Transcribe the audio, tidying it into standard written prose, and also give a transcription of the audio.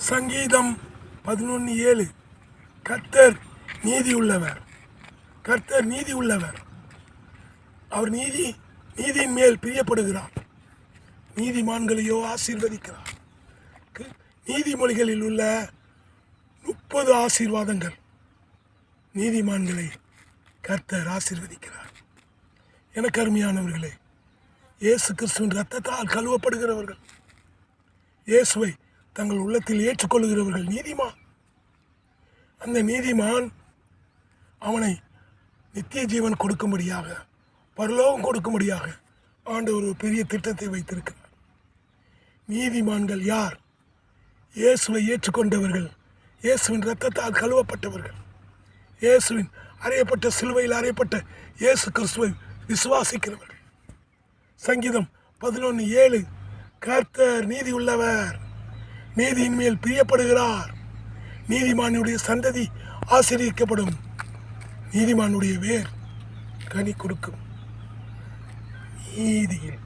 சங்கீதம் 11:7 கர்த்தர் நீதி உள்ளவர். கர்த்தர் நீதி உள்ளவர். அவர் நீதியின் மேல் பிரியப்படுகிறார். நீதிமான்களையோ ஆசீர்வதிக்கிறார். நீதிமொழிகளில் உள்ள 30 ஆசீர்வாதங்கள். நீதிமான்களை கர்த்தர் ஆசீர்வதிக்கிறார். எனக்கு அருமையானவர்களே, இயேசு கிறிஸ்துவின் இரத்தத்தால் கழுவப்படுகிறவர்கள், இயேசுவை தங்கள் உள்ளத்தில் ஏற்றுக்கொள்கிறவர்கள் நீதிமான். அந்த நீதிமான் அவனை நித்திய ஜீவன் கொடுக்கும்படியாக, பரலோகம் கொடுக்கும்படியாக ஆண்டவர் ஒரு பெரிய திட்டத்தை வைத்திருக்கிறார். நீதிமான்கள் யார்? இயேசுவை ஏற்றுக்கொண்டவர்கள், இயேசுவின் இரத்தத்தால் கழுவப்பட்டவர்கள், இயேசுவின் அறையப்பட்ட சிலுவையில் அறையப்பட்ட இயேசு கிறிஸ்துவை விசுவாசிக்கிறவர்கள். சங்கீதம் 11:7 கர்த்தர் நீதி உள்ளவர், நீதியின் மேல் பிரியப்படுகிறார். நீதிமானுடைய சந்ததி ஆசீர்வதிக்கப்படும். நீதிமானுடைய வேர் கனி கொடுக்கும். நீதியில்